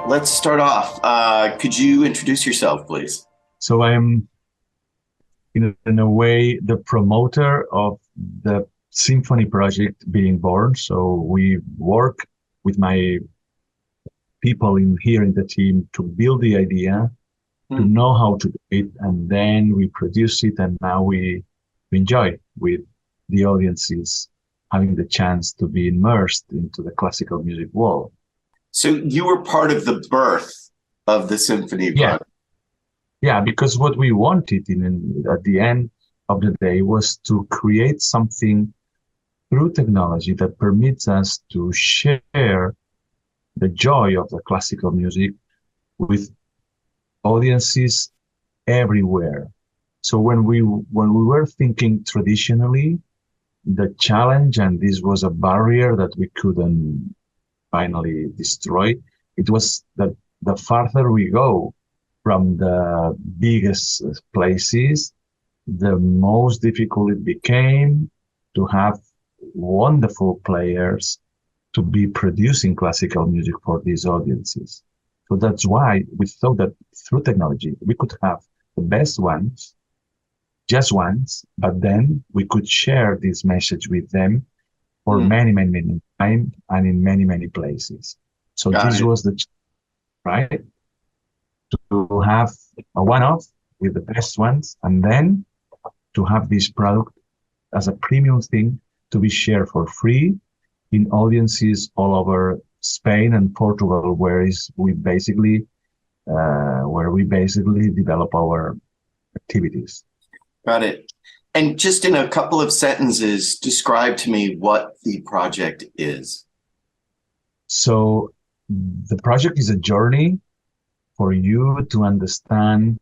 Let's start off. Could you introduce yourself, please? So I'm in a way the promoter of the symphony project being born. So we work with my people in here in the team to build the idea, to Hmm. know how to do it, and then we produce it, and now we enjoy with the audiences having the chance to be immersed into the classical music world. So you were part of the birth of the symphony Yeah, project. yeah, because what we wanted at the end of the day was to create something through technology that permits us to share the joy of the classical music with audiences everywhere. So when we were thinking traditionally, the challenge, and this was a barrier that we couldn't finally destroy, it was that the farther we go from the biggest places, the most difficult it became to have wonderful players to be producing classical music for these audiences. So that's why we thought that through technology, we could have the best ones, just once, but then we could share this message with them for Hmm. many, many, many time and in many, many places. So Got this it. was the right to have a one-off with the best ones, and then to have this product as a premium thing to be shared for free in audiences all over Spain and Portugal, where we basically develop our activities. Got it. And just in a couple of sentences, describe to me what the project is. So the project is a journey for you to understand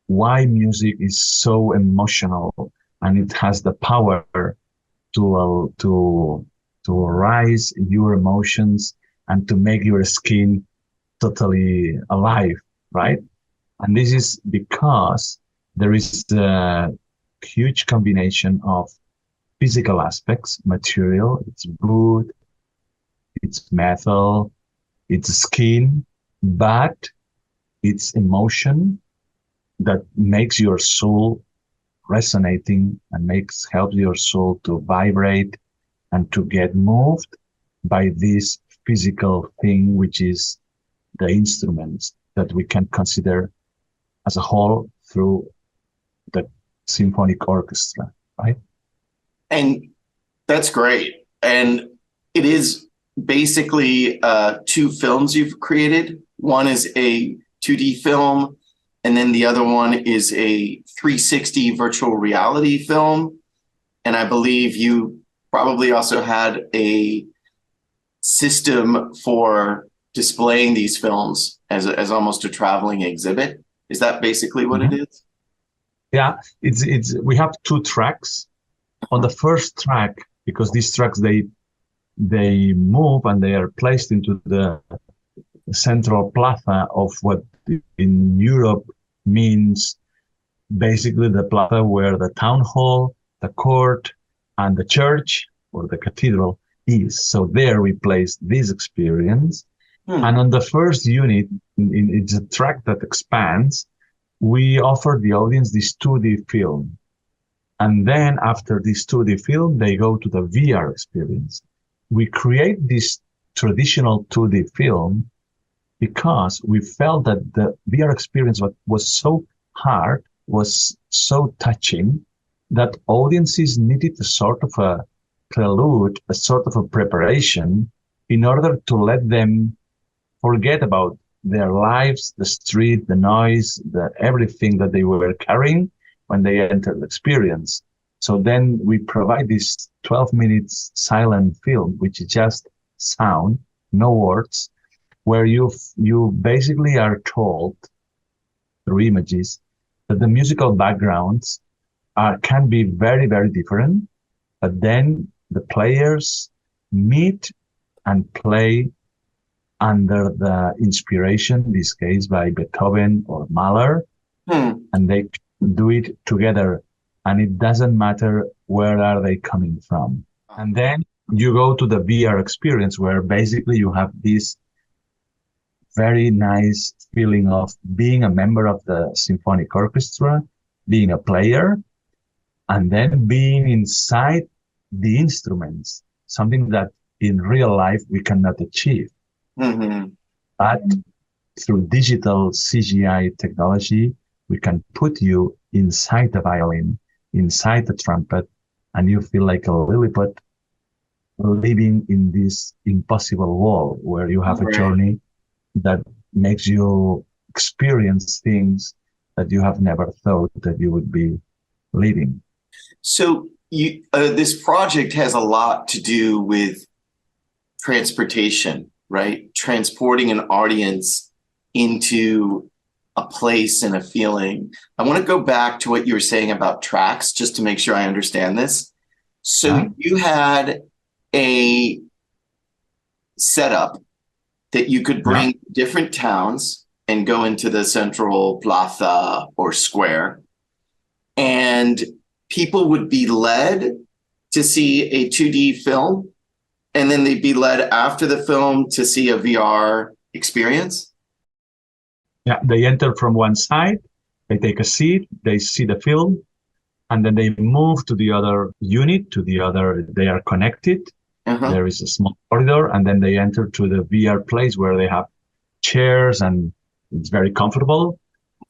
why music is so emotional, and it has the power to arise your emotions and to make your skin totally alive, right? And this is because there is a huge combination of physical aspects, material, it's wood, it's metal, it's skin, but it's emotion that makes your soul resonating and helps your soul to vibrate and to get moved by this physical thing, which is the instruments that we can consider as a whole through the symphonic orchestra, right? And that's great. And it is basically two films you've created. One is a 2D film, and then the other one is a 360 virtual reality film. And I believe you probably also had a system for displaying these films as almost a traveling exhibit. Is that basically what it Mm-hmm. is? Yeah, it's we have two tracks. On the first track, because these tracks they move and they are placed into the central plaza of what in Europe means basically the plaza where the town hall, the court, and the church or the cathedral is. So there we place this experience. And Hmm. on the first unit, it's a track that expands. We offer the audience this 2D film. And then after this 2D film, they go to the VR experience. We create this traditional 2D film because we felt that the VR experience was so hard, was so touching, that audiences needed a sort of a prelude, a sort of a preparation in order to let them forget about their lives, the street, the noise, the everything that they were carrying when they entered the experience. So then we provide this 12 minutes silent film, which is just sound, no words, where you basically are told through images that the musical backgrounds can be very, very different, but then the players meet and play under the inspiration, in this case by Beethoven or Mahler, Hmm. and they do it together. And it doesn't matter where are they coming from. And then you go to the VR experience where basically you have this very nice feeling of being a member of the symphonic orchestra, being a player, and then being inside the instruments, something that in real life we cannot achieve. Mm-hmm. But through digital CGI technology, we can put you inside the violin, inside the trumpet, and you feel like a Lilliput living in this impossible world where you have a Right. journey that makes you experience things that you have never thought that you would be living. So this project has a lot to do with transportation, right? Transporting an audience into a place and a feeling. I want to go back to what you were saying about tracks, just to make sure I understand this. So Huh? you had a setup that you could Yeah. bring different towns and go into the central plaza or square, and people would be led to see a 2D film, and then they'd be led after the film to see a VR experience. Yeah, they enter from one side, they take a seat, they see the film, and then they move to the other unit, they are connected. Uh-huh. There is a small corridor, and then they enter to the VR place where they have chairs and it's very comfortable.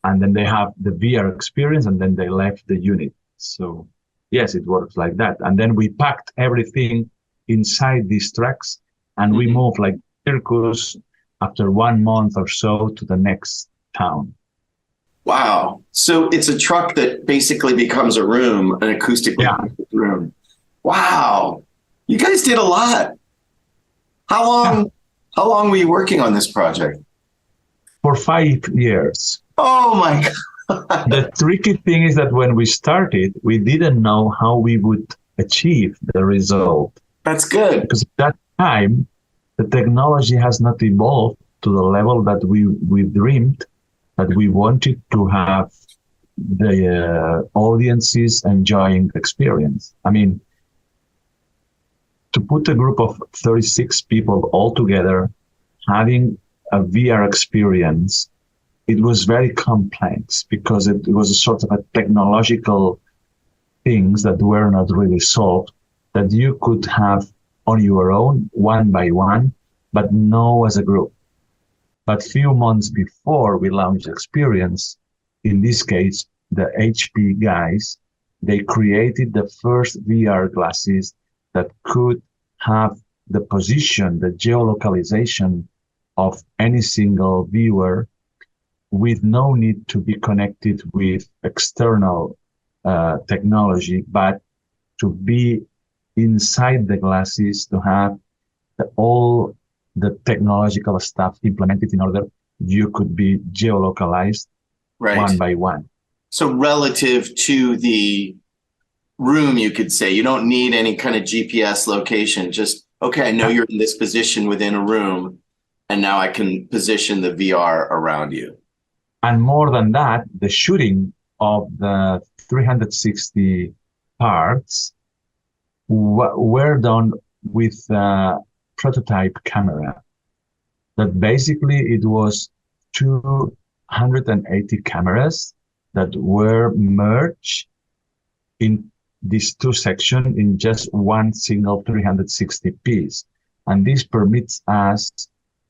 And then they have the VR experience, and then they left the unit. So yes, it works like that. And then we packed everything inside these tracks, and we Mhm. move like circus after 1 month or so to the next town. Wow. So it's a truck that basically becomes a room, an acoustically Yeah. room. Wow. You guys did a lot. How long, how long were you working on this project? For 5 years. Oh my God. The tricky thing is that when we started, we didn't know how we would achieve the result. That's good. Because at that time, the technology has not evolved to the level that we dreamed, that we wanted to have the audiences enjoying the experience. I mean, to put a group of 36 people all together, having a VR experience, it was very complex because it was a sort of a technological things that were not really solved that you could have on your own, one by one, but no as a group. But few months before we launched the experience, in this case, the HP guys, they created the first VR glasses that could have the position, the geolocalization of any single viewer with no need to be connected with external technology, but to be inside the glasses, to have all the technological stuff implemented in order you could be geolocalized Right. one by one. So relative to the room, you could say, you don't need any kind of GPS location. Just, okay, I know you're in this position within a room, and now I can position the VR around you. And more than that, the shooting of the 360 parts were done with a prototype camera. That basically it was 280 cameras that were merged in these two sections in just one single 360 piece. And this permits us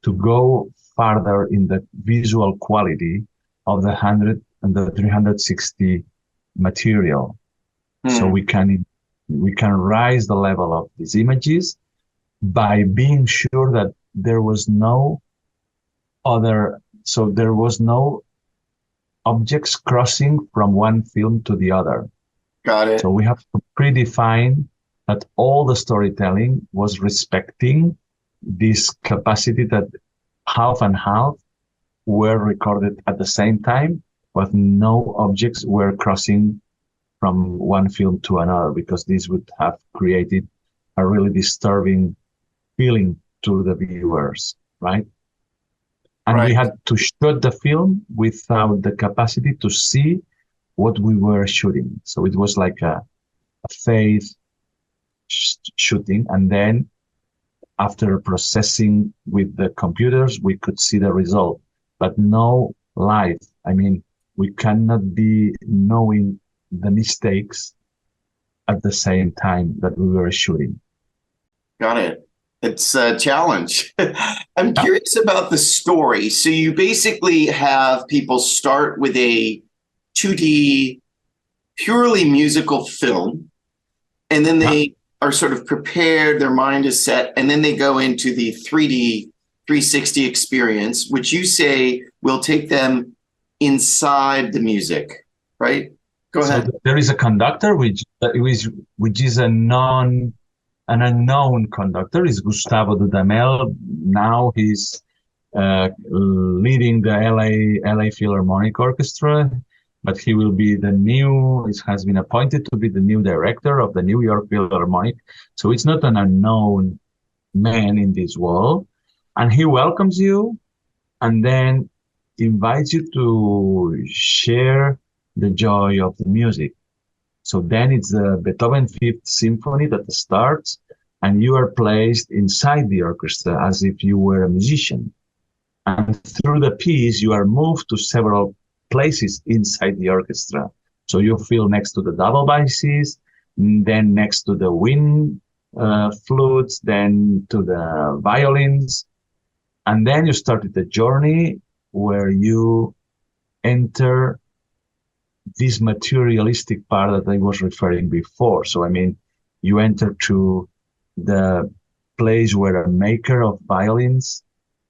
to go farther in the visual quality of the 100 and the 360 material. So we can raise the level of these images by being sure that there was no objects crossing from one film to the other. Got it. So we have to predefine that all the storytelling was respecting this capacity that half and half were recorded at the same time, but no objects were crossing from one film to another, because this would have created a really disturbing feeling to the viewers, right? And we had to shoot the film without the capacity to see what we were shooting. So it was like a phase shooting, and then after processing with the computers, we could see the result, but no live. I mean, we cannot be knowing the mistakes at the same time that we were shooting. Got it. It's a challenge. I'm curious about the story. So you basically have people start with a 2D, purely musical film, and then they are sort of prepared, their mind is set, and then they go into the 3D 360 experience, which you say will take them inside the music, right? Go ahead. So there is a conductor which is an unknown conductor, is Gustavo Dudamel. Now he's leading the LA Philharmonic Orchestra, but he will be has been appointed to be the new director of the New York Philharmonic. So it's not an unknown man in this world. And he welcomes you and then invites you to share the joy of the music. So then it's the Beethoven Fifth Symphony that starts, and you are placed inside the orchestra as if you were a musician. And through the piece, you are moved to several places inside the orchestra. So you feel next to the double basses, then next to the wind flutes, then to the violins. And then you started the journey where you enter this materialistic part that I was referring before. So, I mean, you enter to the place where a maker of violins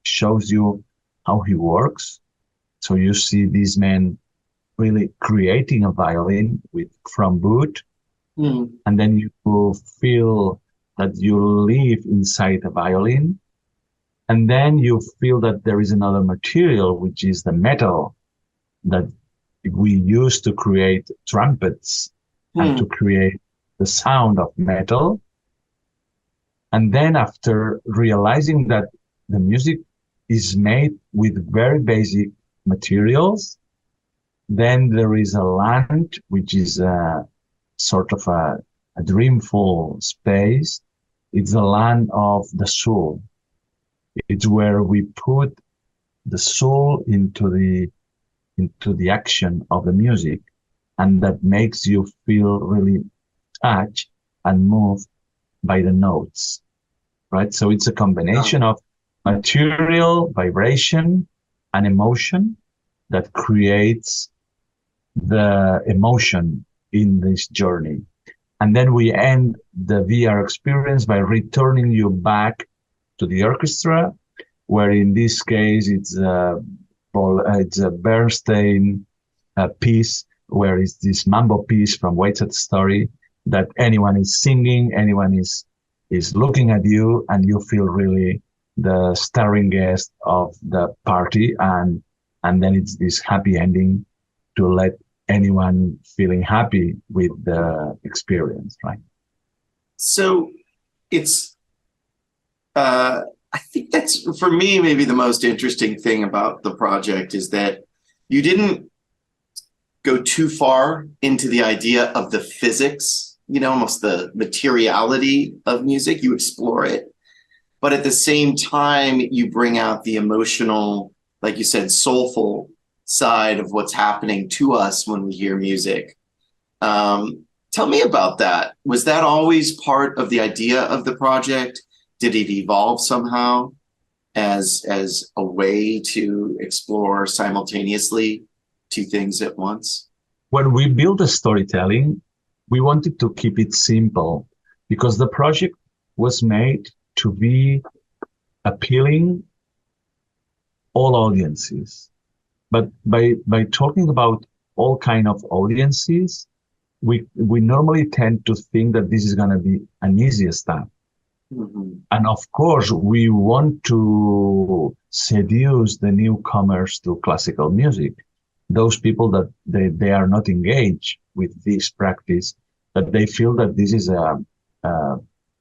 shows you how he works. So you see these men really creating a violin from wood. And then you feel that you live inside a violin. And then you feel that there is another material, which is the metal that we use to create trumpets and to create the sound of metal. And then after realizing that the music is made with very basic materials, then there is a land, which is a sort of a dreamful space. It's the land of the soul. It's where we put the soul into the action of the music, and that makes you feel really touched and moved by the notes, right? So it's a combination of material, vibration, and emotion that creates the emotion in this journey. And then we end the VR experience by returning you back to the orchestra, where in this case it's a Bernstein piece, where it's this mambo piece from Wait Side Story that anyone is singing, anyone is looking at you, and you feel really the starring guest of the party, and then it's this happy ending to let anyone feeling happy with the experience, right? So it's I think that's, for me, maybe the most interesting thing about the project is that you didn't go too far into the idea of the physics, almost the materiality of music. You explore it, but at the same time, you bring out the emotional, like you said, soulful side of what's happening to us when we hear music. Tell me about that. Was that always part of the idea of the project? Did it evolve somehow as a way to explore simultaneously two things at once? When we built the storytelling, we wanted to keep it simple because the project was made to be appealing all audiences. But by talking about all kind of audiences, we normally tend to think that this is going to be an easier stuff. And of course, we want to seduce the newcomers to classical music, those people that they are not engaged with this practice, that they feel that this is a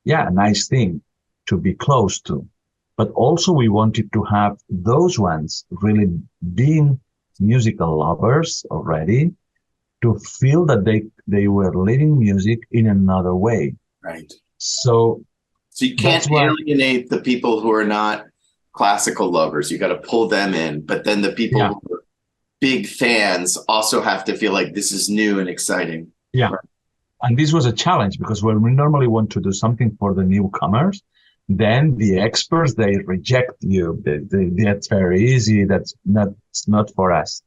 nice thing to be close to. But also we wanted to have those ones really being musical lovers already to feel that they were living music in another way. Right. So So you can't That's why, alienate the people who are not classical lovers. You got to pull them in, but then the people yeah, who are big fans also have to feel like this is new and exciting. yeah. And this was a challenge because when we normally want to do something for the newcomers, then the experts, they reject you. That's very easy. It's not for us.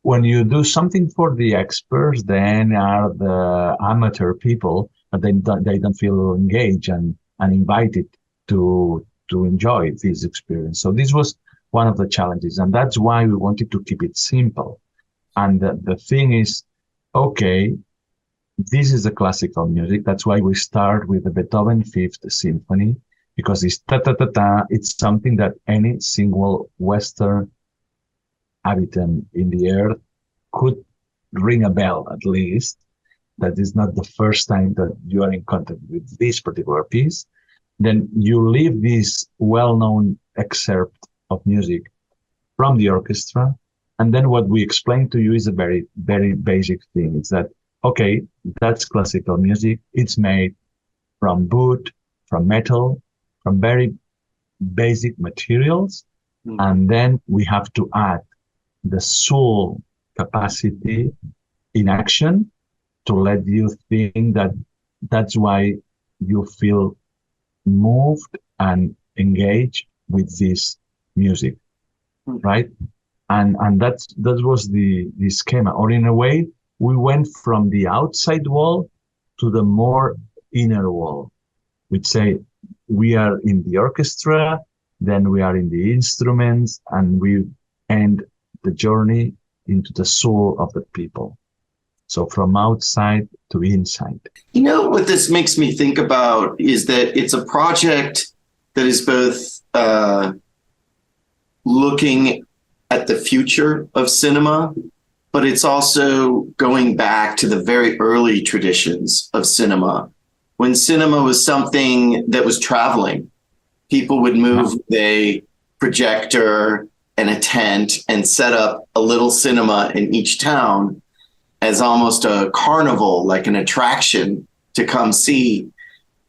When you do something for the experts, then are the amateur people, but they don't feel engaged and invited to enjoy this experience. So this was one of the challenges, and that's why we wanted to keep it simple. And the thing is, okay, this is the classical music. That's why we start with the Beethoven Fifth Symphony, because it's ta ta ta ta. It's something that any single Western habitant in the earth could ring a bell at least. That is not the first time that you are in contact with this particular piece. Then you leave this well-known excerpt of music from the orchestra. And then what we explain to you is a very, very basic thing. It's that, okay, that's classical music. It's made from wood, from metal, from very basic materials. Mm. And then we have to add the soul capacity in action to let you think that that's why you feel moved and engaged with this music, right? And that was the schema. Or in a way, we went from the outside wall to the more inner wall. We'd say we are in the orchestra, then we are in the instruments, and we end the journey into the soul of the people. So from outside to inside. You know what this makes me think about is that it's a project that is both looking at the future of cinema, but it's also going back to the very early traditions of cinema. When cinema was something that was traveling, people would move with a projector and a tent and set up a little cinema in each town as almost a carnival, like an attraction to come see.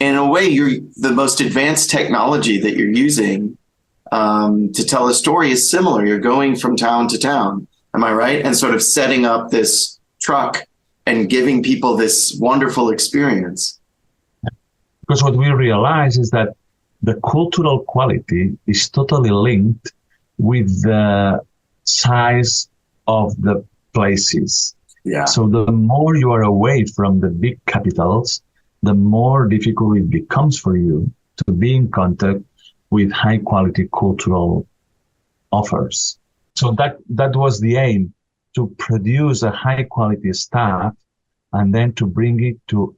In a way, the most advanced technology that you're using to tell a story is similar. You're going from town to town, am I right? And sort of setting up this truck and giving people this wonderful experience. Because what we realize is that the cultural quality is totally linked with the size of the places. Yeah. So the more you are away from the big capitals, the more difficult it becomes for you to be in contact with high quality cultural offers. So that was the aim, to produce a high quality stuff and then to bring it to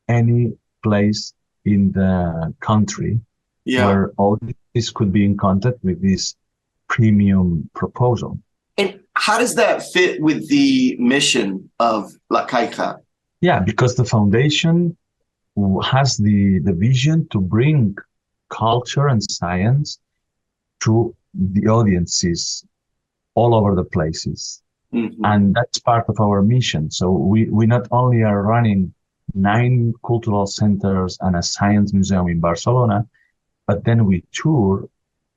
any place in the country where all this could be in contact with this premium proposal. And how does that fit with the mission of La Caixa? Yeah, because the foundation has the vision to bring culture and science to the audiences all over the places. Mm-hmm. And that's part of our mission. So we not only are running 9 cultural centers and a science museum in Barcelona, but then we tour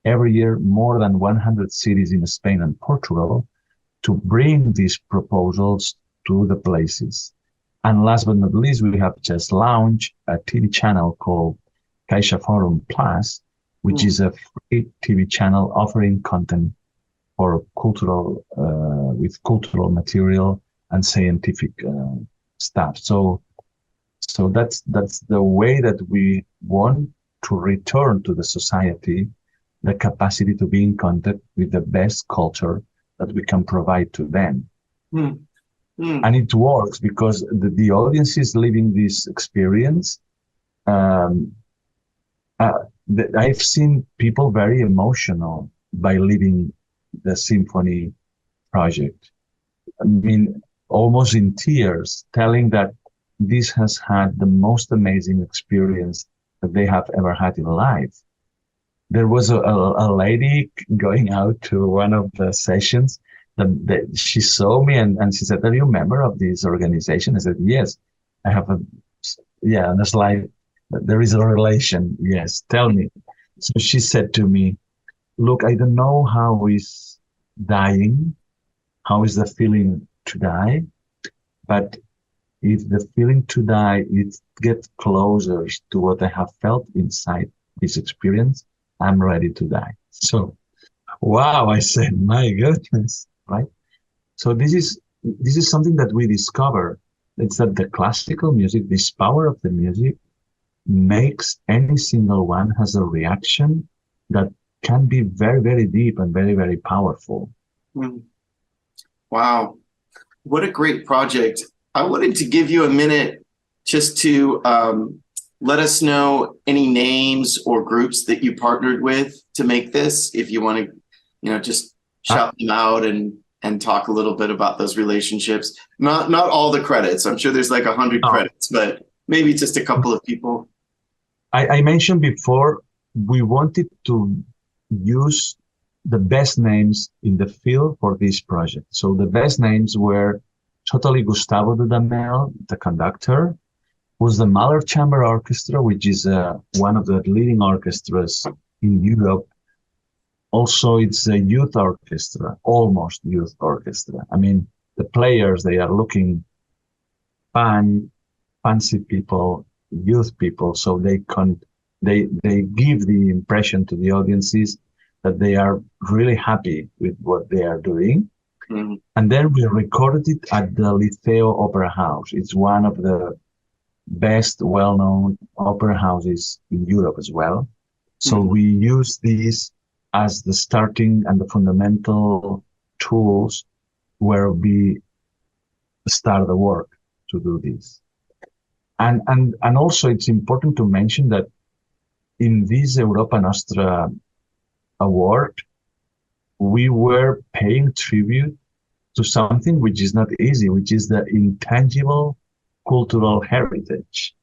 every year more than 100 cities in Spain and Portugal to bring these proposals to the places. And last but not least, we have just launched a TV channel called Caixa Forum Plus, which is a free TV channel offering content for cultural, with cultural material and scientific stuff. So that's the way that we want to return to the society the capacity to be in contact with the best culture that we can provide to them. And it works because the audience is living this experience. I've seen people very emotional by leaving the symphony project. I mean, almost in tears, telling that this has had the most amazing experience that they have ever had in life. There was a lady going out to one of the sessions that she saw me and she said, "Are you a member of this organization?" I said, "Yes, I have a slide There is a relation. Yes, tell me. So she said to me, look, I don't know how is dying, how is the feeling to die, but if the feeling to die it gets closer to what I have felt inside this experience, I'm ready to die. So, wow, I said, my goodness, right? So this is something that we discover. It's that the classical music, this power of the music, makes any single one has a reaction that can be very, very deep and very, very powerful. Mm. Wow. What a great project. I wanted to give you a minute just to let us know any names or groups that you partnered with to make this, if you want to, just shout them out and talk a little bit about those relationships. Not all the credits. I'm sure there's like 100 credits, but maybe just a couple of people. I mentioned before, we wanted to use the best names in the field for this project. So the best names were totally Gustavo Dudamel, the conductor, was the Mahler Chamber Orchestra, which is one of the leading orchestras in Europe. Also, it's a youth orchestra, almost youth orchestra. I mean, the players, they are looking fancy people, youth people, so they give the impression to the audiences that they are really happy with what they are doing. Mm-hmm. And then we recorded it at the Liceo Opera House. It's one of the best well-known opera houses in Europe as well. So mm-hmm. we use these as the starting and the fundamental tools where we start the work to do this. And also it's important to mention that in this Europa Nostra award, we were paying tribute to something which is not easy, which is the intangible cultural heritage.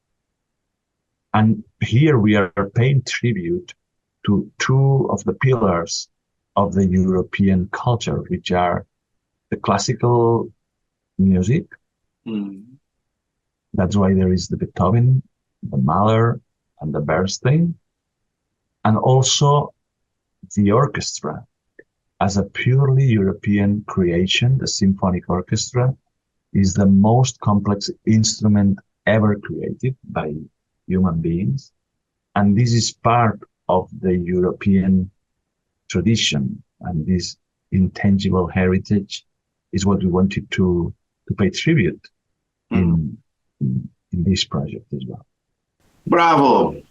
And here we are paying tribute to two of the pillars of the European culture, which are the classical music. Mm. That's why there is the Beethoven, the Mahler, and the Bernstein, and also the orchestra. As a purely European creation, the symphonic orchestra is the most complex instrument ever created by human beings. And this is part of the European tradition. And this intangible heritage is what we wanted to pay tribute in this project as well. Bravo.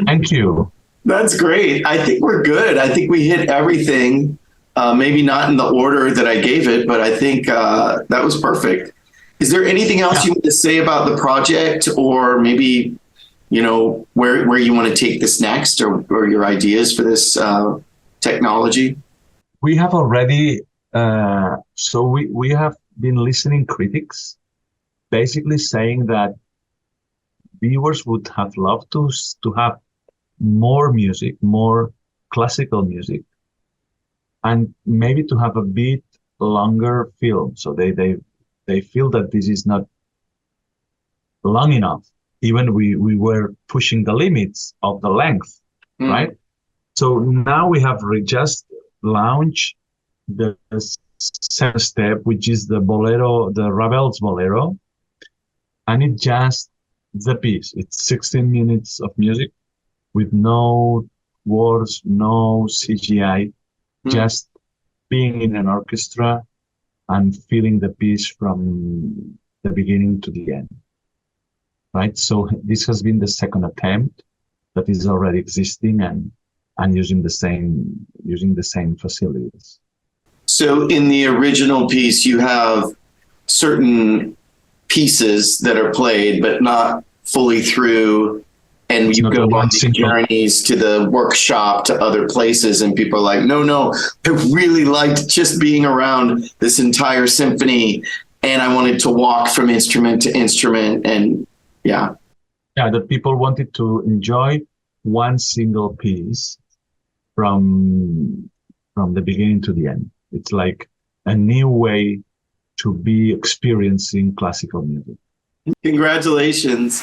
Thank you. That's great. I think we're good. I think we hit everything. Maybe not in the order that I gave it, but I think that was perfect. Is there anything else you want to say about the project, or maybe, where you want to take this next, or your ideas for this technology? We have already, we have been listening critics basically saying that viewers would have loved to have more music, more classical music, and maybe to have a bit longer film. So they feel that this is not long enough. Even we were pushing the limits of the length, right? So now we have just launched the second step, which is the Bolero, the Ravel's Bolero, and it's just the piece. It's 16 minutes of music with no words, no CGI, just being in an orchestra and feeling the piece from the beginning to the end, right? So this has been the second attempt that is already existing and using the same facilities. So in the original piece, you have certain pieces that are played, but not fully through. And you go on these journeys to the workshop, to other places, and people are like, no, I really liked just being around this entire symphony, and I wanted to walk from instrument to instrument, and that people wanted to enjoy one single piece from the beginning to the end. It's like a new way to be experiencing classical music. Congratulations.